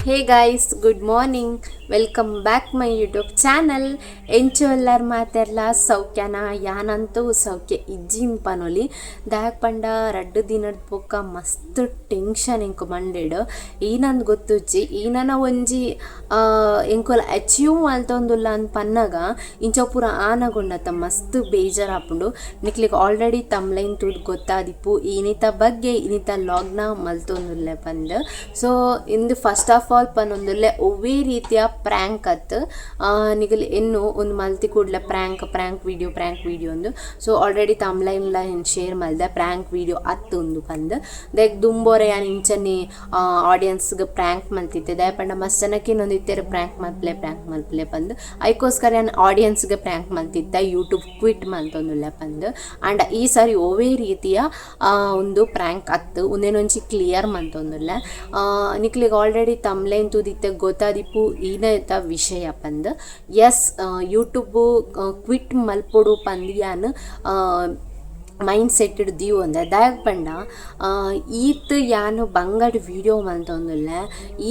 Hey guys, good morning. Welcome back my YouTube channel. ಎಂಚು ಎಲ್ಲರ ಮಾತೆಲ್ಲ ಸೌಖ್ಯನ? ಯಾನಂತೂ ಸೌಖ್ಯ ಇಜ್ಜಿನ್ ಪನೊಲಿ ದಾಯಕ್ ಪಂಡ ರಡ್ಡು ದಿನದ ಪೊಕ್ಕ ಮಸ್ತ್ ಟೆನ್ಷನ್ ಎಂಕು ಮಂಡೆಡು. ಈನಂದು ಗೊತ್ತುಜ್ಜಿ ಈನನ ಒಂಜಿ ಎಂಕೊಲ ಅಚೀವ್ ಮಲ್ತೊಂದುಲ್ಲ ಅಂತ ಪನ್ನಗ ಇಂಚ ಪೂರ ಆನಗೊಂಡತ್ತ ಮಸ್ತ್ ಬೇಜಾರಾಪುಂಡು. ನಿಕ್ಲಿಗೆ ಆಲ್ರೆಡಿ ತಮ್ಲೈನ್ ತೂದ್ ಗೊತ್ತಾದಿಪ್ಪು ಈನಿತ ಬಗ್ಗೆ ಈನಿತ ಲಾಗ್ನ ಮಲ್ತೊಂದುಲ್ಲೆ ಪಂದು. ಸೊ ಇಂದು ಫಸ್ಟ್ ಆಫ್ ಆಲ್ ಪನ್ನೊಂದುಲ್ಲೆ ಒವ್ವೇ ರೀತಿಯ ಪ್ರ್ಯಾಂಕ್ ಅತ್ತು ನಿಗಲ್ ಎನ್ನು ಒಂದು ಮಲ್ತಿ ಕೂಡಲೇ ಪ್ರ್ಯಾಂಕ್ ವಿಡಿಯೋ ಒಂದು. ಸೊ ಆಲ್ರೆಡಿ ತಮ್ಲೈನ್ಲ ಏನು ಶೇರ್ ಮಲ್ದೆ ಪ್ರ್ಯಾಂಕ್ ವಿಡಿಯೋ ಅತ್ತು ಒಂದು ಬಂದು ದೆಗ್ ದುಂಬೋರೆ ಯಾನ್ ಇಂಚನೆ ಆಡಿಯನ್ಸ್ಗೆ ಪ್ರ್ಯಾಂಕ್ ಮಲ್ತಿದ್ದೆ ದಯಪಂಡ ಮಸ್ತ್ ಜನಕ್ಕೆ ಇನ್ನೊಂದು ಇತ್ತೇರು ಪ್ರ್ಯಾಂಕ್ ಮಲ್ಪಲೆ ಬಂದು ಅದಕ್ಕೋಸ್ಕರ ಯಾನ್ ಆಡಿಯನ್ಸ್ಗೆ ಪ್ರ್ಯಾಂಕ್ ಮಲ್ತಿದ್ದೆ ಯೂಟ್ಯೂಬ್ ಕ್ವಿಟ್ ಮಲ್ತೊಂದುಲ್ಲೆ ಬಂದು. ಆ್ಯಂಡ್ ಈ ಸಾರಿ ಒವೇ ರೀತಿಯ ಒಂದು ಪ್ರ್ಯಾಂಕ್ ಅತ್ತು ಒಂದೇನೊಂಚಿ ಕ್ಲಿಯರ್ ಮಲ್ತೊಂದುಲ್ಲೆ ನಿಕ್ಲಿಗೆ ಆಲ್ರೆಡಿ ತಮ್ಲೈನ್ ತೂದಿತ್ತೆ ಗೊತ್ತಾದಿಪ್ಪು ಈನೈತ ವಿಷಯ ಪಂದು. ಎಸ್, ಯೂಟ್ಯೂಬು ಕ್ವಿಟ್ ಮಲ್ಪೊಡು ಪಂದ್ಯಾನ್ ಮೈಂಡ್ ಸೆಟ್ ಹಿಡ್ದೀವು ಅಂದರೆ ದಾಯಕ್ ಪಂಡ ಈತ್ ಯಾನು ಬಂಗಡ್ ವಿಡಿಯೋ ಮಲ್ತೊಂದುಲ್ಲ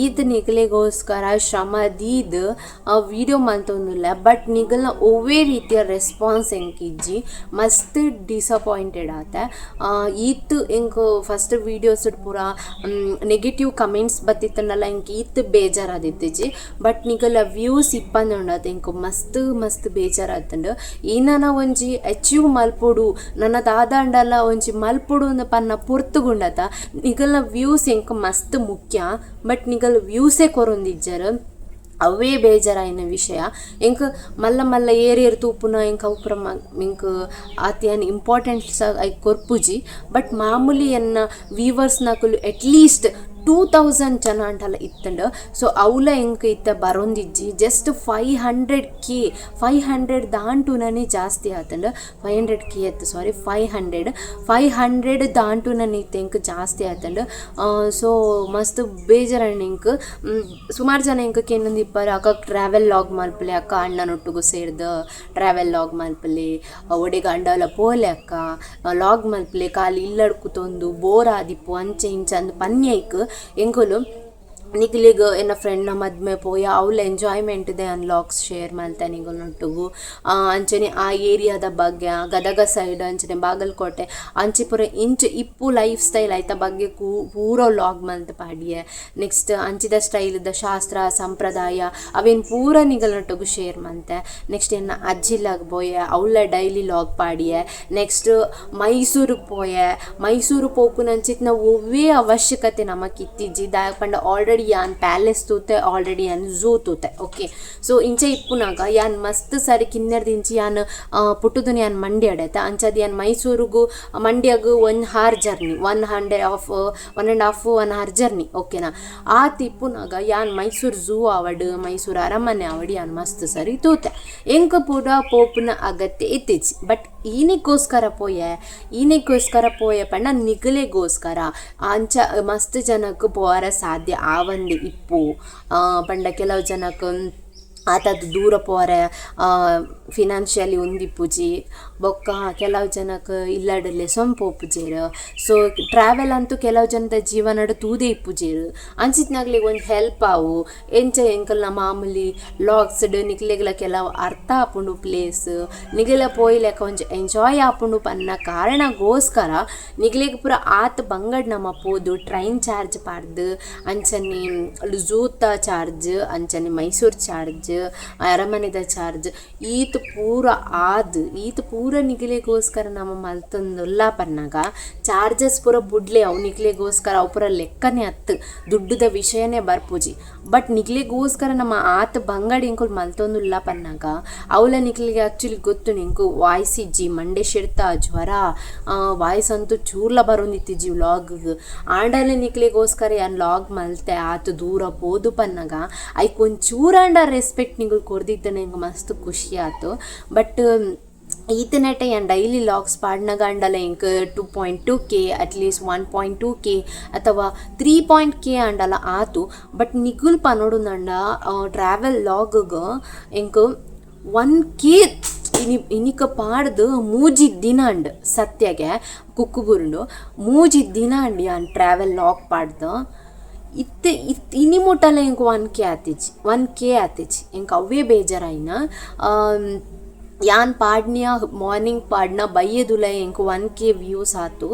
ಈತ್ ನಿಗಲಿಗೋಸ್ಕರ ಶ್ರಮ ದೀದ್ ವಿಡಿಯೋ ಮಲ್ತೊಂದುಲ್ಲ. ಬಟ್ ನಿಗಲ್ನ ಒವ್ವೇ ರೀತಿಯ ರೆಸ್ಪಾನ್ಸ್ ಎಂಕಿಜ್ಜಿ ಮಸ್ತ್ ಡಿಸಪಾಯಿಂಟೆಡ್ ಆತ. ಈತ್ ಎಂಕ್ ಫಸ್ಟ್ ವೀಡಿಯೋಸ್ ಪೂರ ನೆಗೆಟಿವ್ ಕಮೆಂಟ್ಸ್ ಬತ್ತಿತ್ತಂಡಲ್ಲ ಎಂಕ್ ಈತ್ ಬೇಜಾರಾದಿತ್ತಿಜ್ಜಿ. ಬಟ್ ನಿಗಲ ವ್ಯೂಸ್ ಇಪ್ಪಂದುಂಡತ ಎಂಕ್ ಮಸ್ತ್ ಬೇಜಾರಾತಂಡು. ಈನನ ಒಂಜಿ ಅಚೀವ್ ಮಲ್ಪೊಡು ನನ್ನ ದಾದಂಡಲ್ಲ ಒಂಜಿ ಮಲ್ಪುಡು ಪನ್ನ ಪುರ್ತುಗುಂಡತ ನಿಗಲ್ನ ವ್ಯೂಸ್ ಎಂಕ್ ಮಸ್ತ್ ಮುಖ್ಯ. ಬಟ್ ನಿಗಲ್ ವ್ಯೂಸೇ ಕೊರೊಂದಿಜ್ಜರು ಅವೇ ಬೇಜಾರಾಯಿನ ವಿಷಯ. ಎಂಕ್ ಮಲ್ಲ ಏರಿಯರ್ ತೂಪುನ ಎಂಕ್ ಅವುಪುರ ಎಂಕ್ ಆತಿಯನ್ ಇಂಪಾರ್ಟೆನ್ಸ್ ಐ ಕೊರ್ಪುಜಿ. ಬಟ್ ಮಾಮೂಲಿ ಎನ್ನ ವ್ಯೂವರ್ಸ್ ನಕುಲು ಅಟ್ಲೀಸ್ಟ್ 2000 ಜನ ಅಂಟಲ್ಲ ಇತ್ತಂಡು. ಸೊ ಅವಲ ಎಂಕ್ ಇತ್ತ ಬರೊಂದಿಜ್ಜಿ ಜಸ್ಟ್ 500 ದಾಂಟುನನೇ ಜಾಸ್ತಿ ಆತಂಡು. 500K ಎತ್ತು ಸಾರಿ 500 ದಾಂಟುನನೇ ಇತ್ತು ಎಂಕ್ ಜಾಸ್ತಿ ಆತಂಡು. ಸೊ ಮಸ್ತ್ ಬೇಜಾರಣ್ಣ ಎಂಕ್ ಸುಮಾರು ಜನ ಎಂಕಕ್ಕೆ ಏನೊಂದು ಇಪ್ಪರು ಅಕ್ಕ ಟ್ರಾವೆಲ್ ಲಾಗ್ ಮಲ್ಪಲೆ ಅಕ್ಕ ಅಣ್ಣನೊಟ್ಟಿಗೂ ಸೇರ್ದು ಟ್ರಾವೆಲ್ ಲಾಗ್ ಮಲ್ಪಲೆ ಒಡೆಗ ಅಂಡಲ ಪೋಲೆ ಅಕ್ಕ ಲಾಗ್ ಮಲ್ಪಲೆ ಖಾಲಿ ಇಲ್ಲಡ್ಕುತೊಂದು ಬೋರ್ ಆದಿಪ್ಪು ಅಂಚೆ ಇಂಚೆ ಅಂದು ಪನ್ಯೈಕ್ ಎಂಕೊಲು ನಿಗಲಿಗೆ ಎನ್ನ ಫ್ರೆಂಡ್ನ ಮದ್ಮೆ ಪೋಯ ಅವಳ ಎಂಜಾಯ್ಮೆಂಟ್ ಇದೆ ಅನ್ಲಾಕ್ಸ್ ಶೇರ್ ಮಾಡ್ತಾ ನಿಗನೊಟ್ಟಿಗೂ ಅಂಚನೆ ಆ ಏರಿಯಾದ ಬಗ್ಗೆ ಗದಗ ಸೈಡ್ ಅಂಚನೆ ಬಾಗಲಕೋಟೆ ಅಂಚೆ ಪೂರ ಇಂಚು ಇಪ್ಪು ಲೈಫ್ ಸ್ಟೈಲ್ ಆಯ್ತಾ ಬಗ್ಗೆ ಪೂರ ಲಾಗ್ ಮಲ್ತ ಪಾಡಿಯೆ. ನೆಕ್ಸ್ಟ್ ಅಂಚಿದ ಸ್ಟೈಲ್ದ ಶಾಸ್ತ್ರ ಸಂಪ್ರದಾಯ ಅವೇನು ಪೂರ ನಿಗಲ್ನೊಟ್ಟಿಗೂ ಶೇರ್ ಮಾಡ್ತೆ. ನೆಕ್ಸ್ಟ್ ಎನ್ನ ಅಜ್ಜಿಲಾಗ ಪೋಯೆ ಅವಳ ಡೈಲಿ ಲಾಗ್ ಪಾಡಿಯೆ. ನೆಕ್ಸ್ಟ್ ಮೈಸೂರಿಗೆ ಪೋಯೆ ಮೈಸೂರು ಪೋಪುನಂಚಿತ್ ನಾವು ಒವ್ವೇ ಅವಶ್ಯಕತೆ ನಮಗೆ ಇತ್ತಿಜ್ಜಿ ದಾಯಪಂಡ ಆಲ್ರೆಡಿ ಯಾನ್ ಪ್ಯಾಲೇಸ್ ತೂತೆ ಆಲ್ರೆಡಿ ಯಾನ್ ಝೂ ತೂತೆ. ಓಕೆ, ಸೊ ಇಂಚೆ ಇಪ್ಪುನಾಗ ಯಾನ್ ಮಸ್ತ್ ಸಾರಿ ಕಿನ್ನರ್ದಿಂಚಿ ಯಾನ್ ಪುಟ್ಟುದನ್ ಯಾನ್ ಮಂಡಿ ಅಡೆತ ಅಂಚದು ಯಾನ್ ಮೈಸೂರಿಗೂ ಮಂಡ್ಯಾಗ 1 hour ಜರ್ನಿ 1.5 hour ಜರ್ನಿ. ಓಕೆನಾ, ಆ ತಿಪ್ಪುನಾಗ ಯಾನ್ ಮೈಸೂರು ಝೂ ಆವಡು ಮೈಸೂರು ಅರಮನೆ ಆವಡು ಯಾನ್ ಮಸ್ತ್ ಸರಿ ತೂತೆ ಎಂಕ ಪೂರ ಪೋಪುನ ಅಗತ್ಯ ಇತ್ತಿಜ್ಜಿ. ಬಟ್ ಈನಿಗೋಸ್ಕರ ಪೋಯೆ ಪಂಡ ನಿಗಲೆಗೋಸ್ಕರ ಅಂಚ ಮಸ್ತ್ ಜನಕ್ಕೆ ಪೋರ ಸಾಧ್ಯ ಆವಂದೆ ಇಪ್ಪು ಪಂಡ ಕೆಲವು ಜನಕ್ಕೆ ಆತದ್ದು ದೂರ ಪೋರೆ ಫಿನಾನ್ಷಿಯಲಿ ಒಂದಿಪ್ಪುಜಿ ಬೊಕ್ಕ ಕೆಲವು ಜನಕ್ಕೆ ಇಲ್ಲಡಲೆ ಸೊಂಪೊಪ್ಪುಜೇರು. ಸೊ ಟ್ರಾವೆಲ್ ಅಂತೂ ಕೆಲವು ಜನದ ಜೀವನದ ತೂದೆ ಇಪ್ಪುಜೇರು ಅಂಚಿತ್ನಾಗ್ಲಿಗೆ ಒಂದು ಹೆಲ್ಪ್ ಆವು ಎಂಚ ಎಂಕಲ್ನ ಮಾಮೂಲಿ ಲಾಗ್ಸ್ ನಿಕ್ಲೆಗ್ಲ ಕೆಲವು ಅರ್ಥ ಆಪುಂಡು ಪ್ಲೇಸ್ ನಿಗಲ ಪೋಯ್ಲೆಕ್ಕ ಒಂಚ ಎಂಜಾಯ್ ಆಪುಂಡು ಪನ್ನ ಕಾರಣಗೋಸ್ಕರ ನಿಗ್ಲೆಗ್ ಪೂರ ಆತ ಬಂಗಡ್ ನಮ್ಮ ಪೋದು ಟ್ರೈನ್ ಚಾರ್ಜ್ ಪಾಡ್ದು ಅಂಚನೆ ಝೂತ ಚಾರ್ಜ್ ಅಂಚನೆ ಮೈಸೂರು ಚಾರ್ಜ್ ಅರಮನೆದ ಚಾರ್ಜ್ ಈತ್ ಪೂರ ನಿಗಲೆಗೋಸ್ಕರ ನಮ್ಮ ಮಲ್ತೊಂದುಲ್ಲ ಪನ್ನಾಗ ಚಾರ್ಜಸ್ ಪೂರ ಬುಡ್ಲೆ ಅವು ನಿಗ್ಲೆಗೋಸ್ಕರ ಅವು ಪೂರ ಲೆಕ್ಕನೇ ಹತ್ತು ದುಡ್ಡುದ ವಿಷಯನೇ ಬರ್ಪುಜಿ. ಬಟ್ ನಿಗ್ಲೆಗೋಸ್ಕರ ನಮ್ಮ ಆತ ಬಂಗಡಿ ಎಂಕುಲು ಮಲ್ತೊಂದುಲ್ಲ ಪನ್ನಾಗ ಅವಳ ನಿಗ್ಲಿಗೆ ಆ್ಯಕ್ಚುಲಿ ಗೊತ್ತು ನಿಂಕು ವಾಯ್ಸ್ ಇಜ್ಜಿ ಮಂಡೆ ಶಿಡ್ತ ಜ್ವರ ವಾಯ್ಸ್ ಅಂತೂ ಚೂರ್ಲ ಬರೋಂದಿತ್ತಿಜ್ಜಿ ವ್ಲಾಗ್ಗೆ ಆಂಡಲೆ ನಿಗ್ಲೆಗೋಸ್ಕರ ಯಾನ್ ಲಾಗ್ ಮಲ್ತೆ ಆತ ದೂರ ಪೋದು ಪನ್ನಾಗ ಐಕ್ ಒಂಚೂರಾಂಡ ರೆಸ್ಪೆಕ್ಟ್ ನಿಗಳು ಕೊಡ್ದಿದ್ದ ನಂಗೆ ಮಸ್ತ್ ಖುಷಿ ಆಯ್ತು. ಬಟ್ ಈತನೆಟ ಯಾನ್ ಡೈಲಿ ಲಾಗ್ಸ್ ಪಾಡ್ನಾಗ ಅಂಡಲ್ಲ ಎಂಕ್ 2.2K ಅಟ್ಲೀಸ್ಟ್ 1.2K ಅಥವಾ 3.K ಅಂಡಲ್ಲ ಆತು. ಬಟ್ ನಿಗುಲ್ ಪನೋಡುಂದಂಡ ಟ್ರಾವೆಲ್ ಲಾಗ್ಗೆ ಎಂಕ್ 1K ಇನಿಕ ಪಾಡ್ದು ಮೂಜಿದ ದಿನ ಅಂಡ್ ಸತ್ಯಗೆ ಕುಕ್ಕುಗುರುಂಡು ಮೂಜಿದ ದಿನ ಅಂಡ್ ಯಾನ್ ಟ್ರಾವೆಲ್ ಲಾಗ್ ಪಾಡ್ದು ಇನಿ ಮುಟ್ಟಲ್ಲ ಇಂಕ 1K ಆತಿಜಿ ಇಂಕ ಅವೇ ಬೇಜಾರಾಯಿನ ಯಾನ್ ಪಾಡ್ನ್ಯ ಮಾರ್ನಿಂಗ್ ಪಾಡ್ನ ಬಯ್ಯದುಲ ಇಂಕ 1K ವ್ಯೂಸ್ ಆತು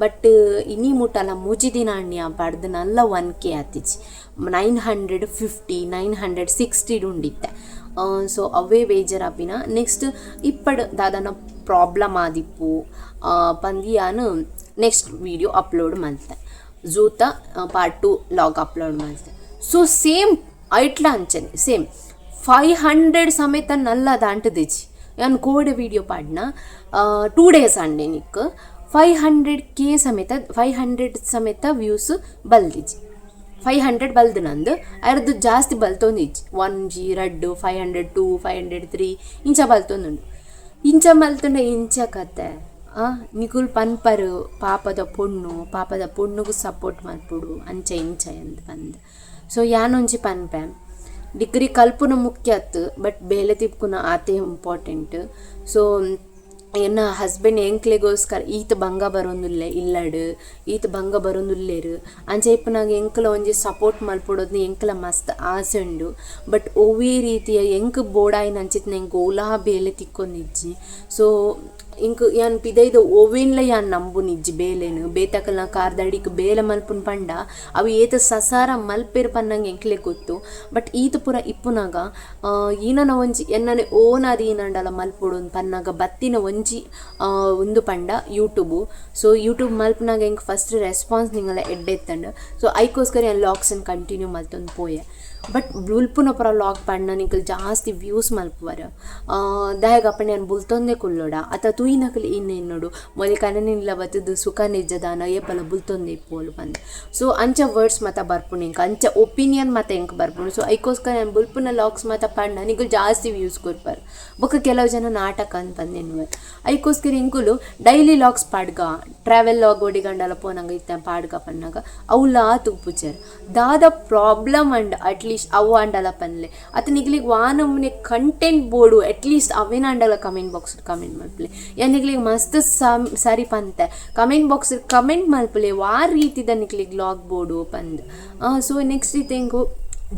ಬಟ್ ಇನಿ ಮುಟ್ಟಲ್ಲ ಮುಜಿ ದಿನ ಅಣ್ಣ ಪಾಡ್ದು ನಲ್ಲ 1K ಆತಿಜಿ 950 960 ಉಂಡಿತ್ತೆ. ಸೊ ಅವೇ ಬೇಜಾರಾಪಿನ ನೆಕ್ಸ್ಟ್ ಇಪ್ಪಡು ದಾದಾನ ಪ್ರಾಬ್ಲಮ್ ಆದಿಪ್ಪು ಪಂದಿಯಾನು ನೆಕ್ಸ್ಟ್ ವೀಡಿಯೋ ಅಪ್ಲೋಡ್ ಮಾಡ್ತೆ ಜೂತ ಪಾರ್ಟ್ 2 ಲಾಗ್ ಅಪ್ಲೋಡ್ ಮಾಡ್ತೆ. ಸೊ ಸೇಮ್ ಐಟ್ಲ ಅಂಚನೆ ಸೇಮ್ 500 ಸಮೇತ ನಲ್ಲ ದಾಂಟದಿಜಿ ಯಾನ್ ಕೋಡೆ ವೀಡಿಯೋ ಪಾಡ್ನ 2 days ಅಂಡೆ ನಿಕ್ 500K ಸಮೇತ 500 ಸಮೇತ ವ್ಯೂಸ್ ಬಲ್ದಿಜಿ 500 ಬಲ್ದು ನಂದು ಅರ್ದು ಜಾಸ್ತಿ ಬಲ್ತೊಂದಿಜ್ಜಿ 1G 2 500 2 500 3 ಇಂಚ ಬಲ್ತೊಂದುಂಡು ಇಂಚ ಮಲ್ತೊಂಡ ಇಂಚ ಕತೆ ನಿಕುಲ್ ಪನ್ಪರು ಪಾಪದ ಪೊಣ್ಣುಗೂ ಸಪೋರ್ಟ್ ಮಲ್ಪುಡು ಅಂಚ ಇಂಚ ಅಂತ ಬಂದು. ಸೊ ಯಾನೊಂಜಿ ಪನ್ಪೆ ಡಿಗ್ರಿ ಕಲ್ಪುನ ಮುಖ್ಯ ಅತ್ತು ಬಟ್ ಬೇಲೆ ತಿಪ್ಕುನ ಆತೆ ಇಂಪಾರ್ಟೆಂಟ್. ಸೊ ಎನ್ನ ಹಸ್ಬೆಂಡ್ ಎಂಕ್ಲೆಗೋಸ್ಕರ ಈತ ಭಂಗ ಬರೋಂದುಲ್ಲೆ ಇಲ್ಲಡು ಈತ ಭಂಗ ಬರೋಂದುಲ್ಲೇರು ಅಂಚ ಇಪ್ಪನಾಗ ಎಂಕ್ಲ ಒಂಜಿ ಸಪೋರ್ಟ್ ಮಲ್ಪೊಡೋದು ಎಂಕ್ಲ ಮಸ್ತ್ ಆಸೆ ಉಂಡು. ಬಟ್ ಒವ್ವೇ ರೀತಿಯ ಎಂಕ್ ಬೋಡಾಯಿನ ಅಂಚಿತ್ನ ಎಂಕ್ ಓಲಾ ಬೇಲೆ ತಿಕ್ಕೊಂದಿಜ್ಜಿ. ಸೊ ಇಂಕ್ ಯಾನ್ ಪಿದೈದ ಓವೆನ್ಲ ಯಾನ್ ನಂಬುನಿಜ್ಜಿ ಬೇಲೆನು ಬೇತಕಲ್ನ ಕಾರ್ದಡಿಕ್ ಬೇಲೆ ಮಲ್ಪುನ್ ಪಂಡ ಅವು ಏತ ಸಸಾರ ಮಲ್ಪೇರು ಪನ್ನಂಗೆ ಎಂಕ್ಲೆ ಗೊತ್ತು. ಬಟ್ ಈತ ಪುರ ಇಪ್ಪುನಾಗ ಈನನ ಒಂಜಿ ಎನ್ನನೆ ಓನಾದಿ ಈನಂಡಲ ಮಲ್ಪೊಡು ಪನ್ನಾಗ ಬತ್ತಿನ ಒಂಜಿ ಒಂದು ಪಂಡ ಯೂಟ್ಯೂಬು. ಸೊ ಯೂಟ್ಯೂಬ್ ಮಲ್ಪನಾಗ ಎಂಕ್ ಫಸ್ಟ್ ರೆಸ್ಪಾನ್ಸ್ ನಿಂಗಲ ಎಡ್ಡೆತ್ತಂಡು. ಸೊ ಐಕೋಸ್ಕರ ಯಾನ್ ಲಾಗ್ಸನ್ನು ಕಂಟಿನ್ಯೂ ಮಲ್ತೊಂದು ಪೋಯೆ. ಬಟ್ ಬುಲ್ಪುನ ಪುರ ಲಾಗ್ ಪಂಡ ನಿಂಕಲ್ ಜಾಸ್ತಿ ವ್ಯೂಸ್ ಮಲ್ಪುವರ ದಾಯಗ ಅಪ್ಪಣೆ ನಾನು ಬುಲ್ತೊಂದೇ ಕುಲ್ಲೋಡ ಅತ ತೂಯಿನಕಲ್ ಇನ್ನೇನೋಡು ಮೊದಲು ಕನನಿಲ್ಲ ಬತ್ತದು ಸುಖ ನಿಜದಾನ ಏಪಲ ಬುಲ್ತೊಂದೇ ಇಪ್ಪೋಲು ಬಂದು. ಸೊ ಅಂಚ ವರ್ಡ್ಸ್ ಮತ ಬರ್ಪುಣು ಇಂಕ ಅಂಚ ಒಪಿನಿಯನ್ ಮತ ಎಂಕ ಬರ್ಪುಣು. ಸೊ ಐಕೋಸ್ಕರ ನಾನು ಬುಲ್ಪುನ ಲಾಗ್ಸ್ ಮತ ಪಂಡ ನಿಂಕಲ್ ಜಾಸ್ತಿ ವ್ಯೂಸ್ ಕೊಡ್ಪಾರು. ಬೊಕ್ಕ ಕೆಲವು ಜನ ನಾಟಕ ಅಂತ ಬಂದೇನು ಐಕೋಸ್ಕರ ಇಂಕುಲು ಡೈಲಿ ಲಾಗ್ಸ್ ಪಾಡ್ಗ ಟ್ರಾವೆಲ್ ಲಾಗ್ ಒಡಿಗಂಡಲ ಪೋನಂಗ ಇತ್ತ ಪಾಡ್ಗ ಪನ್ನಾಗ ಅವಲಾ ತುಪ್ಪುಚರ್ ದಾದ ಪ್ರಾಬ್ಲಮ್ ಅಂಡ್ ಅಟ್ಲೀಸ್ಟ್ ಅವು ಅಂಡಲ ಪನ್ಲೆ ಅತ ನಿಗ್ಲಿಗೆ ವಾನಮ್ಮನೆ ಕಂಟೆಂಟ್ ಬೋರ್ಡು ಅಟ್ಲೀಸ್ಟ್ ಅವೇನ ಅಂಡಲ ಕಮೆಂಟ್ ಬಾಕ್ಸ್ ಕಮೆಂಟ್ ಮಲ್ಪಲೆ ನಿಗ್ಲಿಗೆ ಮಸ್ತ್ ಸರಿ ಪಂತೆ ಕಮೆಂಟ್ ಬಾಕ್ಸ್ ಕಮೆಂಟ್ ಮಲ್ಪಲೆ ವಾರ ರೀತಿದ ನಿಗ್ಲಿಗೆ ಲಾಗ್ ಬೋರ್ಡು ಪಂದ್. ಸೊ ನೆಕ್ಸ್ಟ್ ಇತ್ತೆಂಗು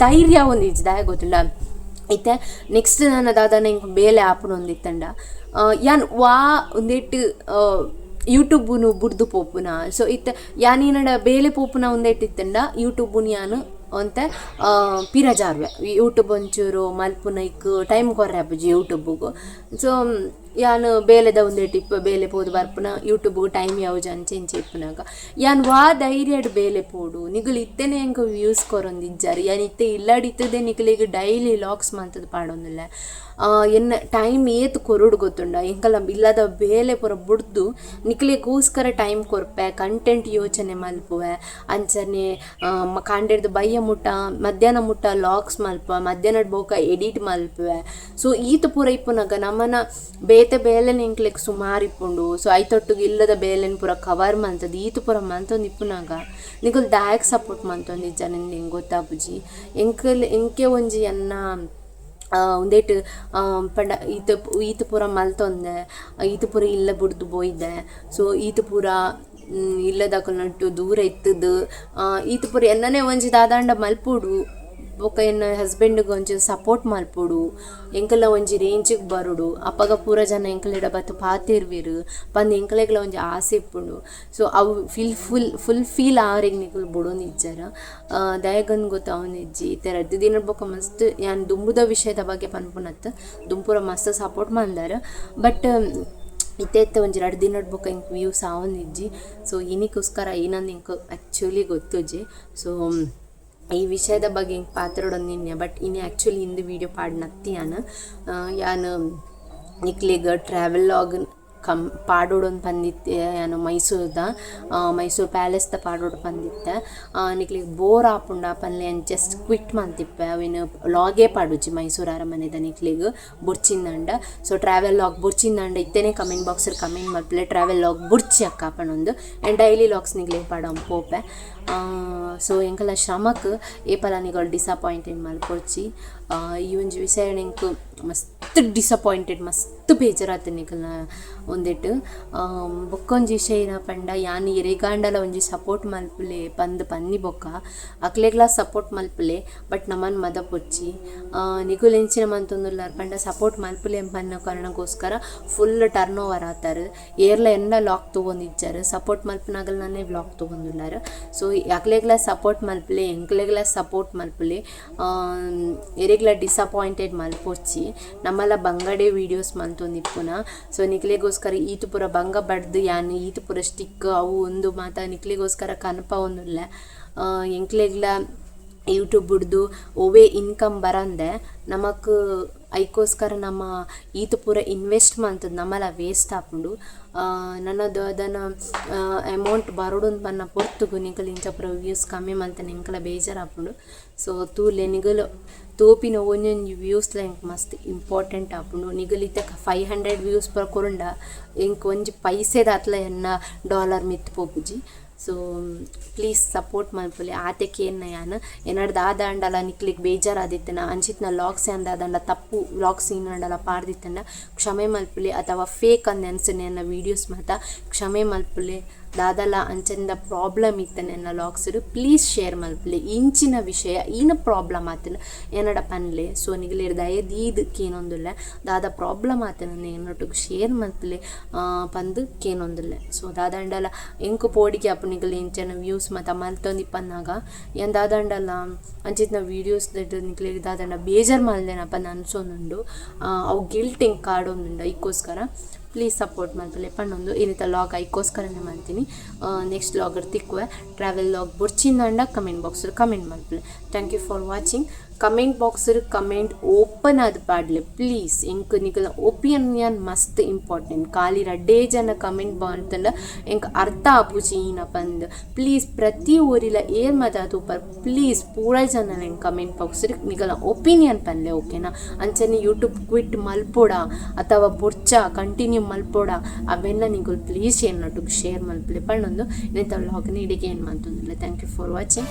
ಧೈರ್ಯ ಒಂದಿಜ್ಜಿ ದಾಯ ಗೊತ್ತಿಲ್ಲ ಇತ್ತೆ ನೆಕ್ಸ್ಟ್ ನಾನು ದಾದಾನ ಇಂಕ ಬೇಲೆ ಆಪುನೊಂದಿತ್ತಂಡ ಯಾನ್ ವಾ ಒಂದೆಟ್ಟು ಯೂಟ್ಯೂಬುನು ಬುಡ್ದು ಪೋಪುನ. ಸೊ ಇತ್ತ ಯಾನೀನಡ ಬೇಲೆ ಪೋಪುನ ಒಂದೆಟ್ಟಿತ್ತಂಡ ಯೂಟ್ಯೂಬುನು ಯಾನು ಅಂತ ಪಿರಜಾರ್ವೆ ಯೂಟ್ಯೂಬ್ ಒಂಚೂರು ಮಲ್ಪುನ ಇಕ್ ಟೈಮ್ ಕೊರ್ರೆ ಆಪುಜಿ ಯೂಟ್ಯೂಬ್ಗೂ. ಸೊ ಯಾನು ಬೇಲೆದ ಒಂದೇಟು ಇಪ್ಪ ಬೇಲೆ ಪೋದು ಬರ್ಪುನ ಯೂಟ್ಯೂಬ್ಗೂ ಟೈಮ್ ಯಾವ್ಜ ಅಂಚೆಂಚೆ ಇಪ್ಪನಾಗ ಯಾನ್ ವಾ ಧೈರ್ಯಡ್ ಬೇಲೆ ಪೋಡು ನಿಗುಲು ಇತ್ತೇನೆ ಹೆಂಗೆ ವ್ಯೂಸ್ ಕೊರೊಂದಿಜ್ಜಾರು ಯಾನ್ ಇತ್ತೆ ಇಲ್ಲಡಿತ್ತದೆ ನಿಗುಲಿಗೆ ಡೈಲಿ ಲಾಗ್ಸ್ ಮಂತದ್ದು ಪಾಡೊಂದಿಲ್ಲ ಎನ್ನ ಟೈಮ್ ಏತು ಕೊರುಡು ಗೊತ್ತುಂಡ ಎಂಕಲ್ಲ ಇಲ್ಲದ ಬೇಲೆ ಪುರ ಬುಡ್ದು ನಿಕ್ಲಿಗೋಸ್ಕರ ಟೈಮ್ ಕೊರ್ಪೆ ಕಂಟೆಂಟ್ ಯೋಚನೆ ಮಲ್ಪುವೆ ಅಂಚನೆ ಕಾಂಡೆಡ್ದು ಬಯ್ಯ ಮುಟ್ಟ ಮಧ್ಯಾಹ್ನ ಮುಟ್ಟ ಲಾಗ್ಸ್ ಮಲ್ಪ ಮಧ್ಯಾಹ್ನದ ಬೋಕ ಎಡಿಟ್ ಮಲ್ಪುವೆ. ಸೊ ಈತ ಪೂರ ಇಪ್ಪುನಾಗ ನಮ್ಮನ ಬೇತೆ ಬೇಲೆನ ಎಂಕ್ಲೆಗ್ ಸುಮಾರು ಇಪ್ಪುಂಡು. ಸೊ ಐತೊಟ್ಟಿಗೆ ಇಲ್ಲದ ಬೇಲೆನ ಪೂರ ಕವರ್ ಮಂತದ್ದು ಈತ ಪೂರ ಮಂತೊಂದು ಇಪ್ಪುನಾಗ ನಿಗುಲ್ ದಾಯಕ್ ಸಪೋರ್ಟ್ ಮಂತೊಂದಿಜ್ಜ ನಿಂಗೆ ಹೆಂಗೆ ಗೊತ್ತಾಪುಜಿ ಎಂಕೆ ಒಂಜಿ ಅನ್ನ ಒಂದೇಟು ಪಂಡ ಈತ ಪೂರ ಮಲ್ತೊಂದೆ ಈತ ಪೂರ ಇಲ್ಲ ಬುಡ್ದು ಬೋಯ್ದೆ. ಸೊ ಈತ ಪೂರ ಇಲ್ಲದಕ್ಕನಟ್ಟು ದೂರ ಇತ್ತದು ಈತ ಪೂರ ಎನ್ನನೇ ಒಂಜಿ ದಾದಾಂಡ ಮಲ್ಪುಡು ಬೊಕ್ಕ ಎನ್ನ ಹಸ್ಬೆಂಡ್ಗೆ ಒಂಚೂರು ಸಪೋರ್ಟ್ ಮಲ್ಪುಡು ಎಂಕಲ್ಲ ಒಂಜಿ ರೇಂಜಿಗೆ ಬರುಡು ಅಪ್ಪಗ ಪೂರ ಜನ ಎಂಕಲಿಡ ಬತ್ತು ಪಾತಿರ್ವಿರು ಬಂದು ಎಂಕಲೆಗ್ಲ ಒಂಜಿ ಆಸೆ ಇಪ್ಪುಂಡು. ಸೊ ಅವು ಫುಲ್ ಫೀಲ್ ಆವ್ರಿಗೆ ನಿಕುಲು ಬಿಡೋದು ಇಜ್ಜಾರ ದಯಗನ್ ಗೊತ್ತಾವನಿಜ್ಜಿ ಇತ್ತೆ 2 ದಿನ ಬೊಕ್ಕ ಮಸ್ತ್ ಯಾನ್ ದುಂಬುದ ವಿಷಯದ ಬಗ್ಗೆ ಪನ್ಪುನತ್ತು ದುಂಪುರ ಮಸ್ತ್ ಸಪೋರ್ಟ್ ಮಂದಾರ. ಬಟ್ ಇತ್ತೆ ಒಂಜಿ 2 ದಿನದ ಬೊಕ್ಕ ಇಂಕ್ ವ್ಯೂಸ್ ಆವನಿಜ್ಜಿ. ಸೊ ಇನಿಗೋಸ್ಕರ ಏನಂದು ಇಂಕ್ ಆ್ಯಕ್ಚುಲಿ ಗೊತ್ತುಜ್ಜಿ. ಸೊ ಈ ವಿಷಯದ ಬಗ್ಗೆ ಹಿಂಗೆ ಪಾತ್ರೋಡೊಂದು ನಿನ್ನೆ ಬಟ್ ಇನ್ನು ಆ್ಯಕ್ಚುಲಿ ಇಂದು ವೀಡಿಯೋ ಪಾಡ್ನತ್ತಿ ಯಾನು ನಿಕ್ಲಿಗೆ ಟ್ರಾವೆಲ್ ಲಾಗ್ ಪಾಡೋಡೊಂದು ಬಂದಿತ್ತೆ ಯಾನು ಮೈಸೂರು ಪ್ಯಾಲೇಸ್ದ ಪಾಡೋಡು ಬಂದಿತ್ತೆ ನಿಕ್ಲಿಗೆ ಬೋರ್ ಆಪುಂಡ ಪನ್ಲೆ ಜಸ್ಟ್ ಕ್ವಿಟ್ ಮಂತಿಪ್ಪೆ ಅವಿನ ಲಾಗೇ ಪಾಡುಜಿ ಮೈಸೂರು ಅರಮನೆದ ನಿಕ್ಲಿಗೆ ಬುಡ್ಚಿಂದಂಡ. ಸೊ ಟ್ರಾವೆಲ್ ಲಾಗ್ ಬುಡ್ಚಿಂದಂಡ ಇತ್ತೇನೆ ಕಮೆಂಟ್ ಬಾಕ್ಸಲ್ಲಿ ಕಮೆಂಟ್ ಮಲ್ಪಲೆ ಟ್ರಾವೆಲ್ ಲಾಗ್ ಬುಡ್ಚಿ ಅಕ್ಕಾಪಣೊಂದು ಆ್ಯಂಡ್ ಡೈಲಿ ಲಾಗ್ಸ್ ನಿಗ್ಲಿಗೆ ಪಾಡೋ ಪೋಪೆ. ಸೊ ಎಂಕಲ್ಲ ಶ್ರಮಕ್ಕೆ ಏಪಲ ನಿಗಳು ಡಿಸಪಾಯಿಂಟೆಡ್ ಮಲ್ಪೊಡ್ಚಿ ಈ ಒಂಜಿ ವಿಷಯ ಎಂಕು ಮಸ್ತ್ ಡಿಸಪಾಯಿಂಟೆಡ್ ಮಸ್ತ್ ಬೇಜಾರಾತು ನಿಕಲ್ನ ಒಂದಿಟ್ಟು ಬೊಕ್ಕೊಂಜಿ ಶೈನ ಪಂಡ ಯಾನಿ ಎರೆಗಾಂಡಲ ಒಂಜಿ ಸಪೋರ್ಟ್ ಮಲ್ಪುಲೆ ಪನ್ನಿ ಬೊಕ್ಕ ಅಕ್ಲೆಗ್ಲ ಸಪೋರ್ಟ್ ಮಲ್ಪುಲೆ ಬಟ್ ನಮನ್ ಮದ ಪೊಚ್ಚಿ ನಿಗುಲ್ ಎಂಚಿನ ಮಂತೊಂದುಲ್ಲಾರ್ ಪಂಡ ಸಪೋರ್ಟ್ ಮಲ್ಪುಲೆ ಪನ್ನ ಕಾರಣಕ್ಕೋಸ್ಕರ ಫುಲ್ ಟರ್ನ್ ಓವರ್ ಆತಾರೆ ಏರ್ಲ ಎಲ್ಲ ಲಾಕ್ ತೊಗೊಂಡಿದ್ದಾರೆ ಸಪೋರ್ಟ್ ಮಲ್ಪನಾಗಲ್ನೇ ವ್ಲಾಗ್ ತೊಗೊಂಡುಲ್ಲಾರ ಸೊ ಅಕ್ಲೆಗ್ಲ ಸಪೋರ್ಟ್ ಮಲ್ಪುಲೆ ಎಂಕ್ಲೆಗ್ಲ ಸಪೋರ್ಟ್ ಮಲ್ಪುಲೆ ಎರೆಗ್ಲ ಡಿಸಪಾಯಿಂಟೆಡ್ ಮಲ್ಪೊಚ್ಚಿ ನಮ್ಮಲ್ಲ ಬಂಗಡೆ ವೀಡಿಯೋಸ್ ಮಂತೊಂದಿಪ್ಪುನ ಸೊ ನಿಕ್ಲೆಗೋಸ್ಕರ ಈತು ಪೂರ ಬಂಗ ಬಡ್ದು ಯಾನು ಈತು ಪೂರ ಸ್ಟಿಕ್ ಅವು ಒಂದು ಮಾತ ನಿಕ್ಲೆಗೋಸ್ಕರ ಕನಪ ಒಂದುಲ್ಲ ಎಂಕ್ಲೆಗ್ಲ ಯೂಟ್ಯೂಬ್ ಬಿಡ್ದು ಓವೇ ಇನ್ಕಮ್ ಬರಂದೆ ನಮಕ್ ಐಕೋಸ್ಕರ ನಮ್ಮ ಈತು ಪೂರ ಇನ್ವೆಸ್ಟ್ ಮಂತದ್ದು ನಮ್ಮಲ್ಲ ವೇಸ್ಟ್ ಆಪುಂಡು ನನ್ನದು ಅದನ್ನು ಅಮೌಂಟ್ ಬರೋಡು ಬನ್ನ ಪೊರ್ತುಗು ನಿಗಲು ಇಂಚ ಪೂರ ವ್ಯೂಸ್ ಕಮ್ಮಿ ಮಂತ ನಿಂಕಲ ಬೇಜಾರಾಪುಂಡು ಸೊ ತೂಲೆ ನಿಗಲು ತೋಪಿನ ಒಂದೊಂದು ವ್ಯೂಸ್ಲ ಎಂಕ್ ಮಸ್ತ್ ಇಂಪಾರ್ಟೆಂಟ್ ಆಪುಂಡು ನಿಗಲಿತ 500 ವ್ಯೂಸ್ ಪರ ಕೊರುಂಡ ಎಂಕ್ ಒಂಜಿ ಪೈಸೆದ ಅತ್ಲ ಎನ್ನ ಡಾಲರ್ ಮಿತ್ ಪೋಪುಜಿ ಸೊ ಪ್ಲೀಸ್ ಸಪೋರ್ಟ್ ಮಲ್ಪುಲೆ ಆತೆಕ್ಕೆ ಏನ ಯಾನು ಏನಡ್ದು ಆದಾಂಡಲ ನಿಕ್ಲಿಗೆ ಬೇಜಾರಾದಿತ್ತನ ಅಂಚಿತ್ನ ಲಾಗ್ಸ್ ಅಂದಾದಂಡ ತಪ್ಪು ವ್ಲಾಗ್ಸ್ ಏನಂಡಲ ಪಾಡ್ದಿತ್ತಂಡ ಕ್ಷಮೆ ಮಲ್ಪುಲೆ ಅಥವಾ ಫೇಕ್ ಅಂದ ಅನ್ಸನೆ ನನ್ನ ವೀಡಿಯೋಸ್ ಮಾತ ಕ್ಷಮೆ ಮಲ್ಪುಲೆ ದಾದಲ ಅಂಚಂದ ಪ್ರಾಬ್ಲಮ್ ಇತ್ತನೆ ನನ್ನ ಲಾಗ್ಸರು ಪ್ಲೀಸ್ ಶೇರ್ ಮಲ್ಪುಲೆ ಇಂಚಿನ ವಿಷಯ ಈನ ಪ್ರಾಬ್ಲಮ್ ಆತನ ಏನಡ ಪನ್ಲೆ ಸೊ ನಿಗಲಿರ್ ದಯದೀದಕ್ಕೇನೊಂದುಲ್ಲ ದಾದ ಪ್ರಾಬ್ಲಮ್ ಆತನ ಏನೊಟ್ಟಿಗೆ ಶೇರ್ ಮಲ್ಪುಲೆ ಪಂದು ಕೇನೊಂದುಲ್ಲ ಸೊ ದಾದಂಡಲ ಎಂಕು ಪೋಡಿಗೆ ಅಪ್ಪ ನಿಗಲಿ ಇಂಚನ ವ್ಯೂಸ್ ಮತ್ತು ಮಲ್ತೊಂದು ಪನ್ನಾಗ ಏನು ದಾದಂಡಲ್ಲ ಅಂಚಿತ್ನ ವೀಡಿಯೋಸ್ ನಿಕ್ಲಿ ದಾದಂಡ ಬೇಜಾರು ಮಲ್ದೇನಪ್ಪ ಅನ್ಸೋನುಂಡು ಅವು ಗಿಲ್ಟ್ ಎಂಗೆ ಕಾಡೊಂದುಂಡು ಐಕೋಸ್ಕರ ಪ್ಲೀಸ್ ಸಪೋರ್ಟ್ ಮಲ್ಪಲೆ ಪಣ್ಣೊಂದು ಇನ್ನಿತ ಲಾಗ್ ಐಕೋಸ್ಕರನೇ ಮಾಡ್ತೀನಿ ನೆಕ್ಸ್ಟ್ ಲಾಗರ್ ತಿಕ್ಕುವೆ ಟ್ರಾವೆಲ್ ಲಾಗ್ ಬುರ್ಚಿಂದಂಡ ಕಮೆಂಟ್ ಬಾಕ್ಸರ್ ಕಮೆಂಟ್ ಮಲ್ಪಲೆ thank you for watching comment ಬಾಕ್ಸರ್ ಕಮೆಂಟ್ ಓಪನ್ ಆದ ಪಾಡ್ಲೆ ಪ್ಲೀಸ್ ಎಂಕ್ ನಿಕಲ ಒಪಿನಿಯನ್ ಮಸ್ತ್ ಇಂಪಾರ್ಟೆಂಟ್ ಖಾಲಿ ರಡ್ಡೇ ಜನ ಕಮೆಂಟ್ ಬಂತಂಡ ಎಂಕ್ ಅರ್ಥ ಆಪುಜಿ ಈನ ಪಂದ್ ಪ್ಲೀಸ್ ಪ್ರತಿ ಊರಿಲ ಏರ್ ಮದಾತು ಪರ್ ಪ್ಲೀಸ್ ಪೂರ ಜನ ಎಂಕ್ ಕಮೆಂಟ್ ಬಾಕ್ಸರ್ ನಿಕಲ ಒಪಿನಿಯನ್ ಪನ್ಲೆ ಓಕೆನಾ ಅಂಚನೆ ಯೂಟ್ಯೂಬ್ ಕ್ವಿಟ್ ಮಲ್ಪೋಡ ಅಥವಾ ಬುರ್ಚ ಕಂಟಿನ್ಯೂ ಮಲ್ಪೋಡ ಅವೆಲ್ಲ ನಿಗುಲ್ ಪ್ಲೀಸ್ ಏನೊಟ್ಟಿಗೆ ಶೇರ್ ಮಲ್ಪಲೆ ಪಣ್ಣೊಂದು ಇನ್ನಿತ ಲಾಗ್ನ ಇಡಿಗೆ ಏನು ಮಾಡ್ತಂದಿಲ್ಲ ಥ್ಯಾಂಕ್ ಯು ಫಾರ್ ವಾಚಿಂಗ್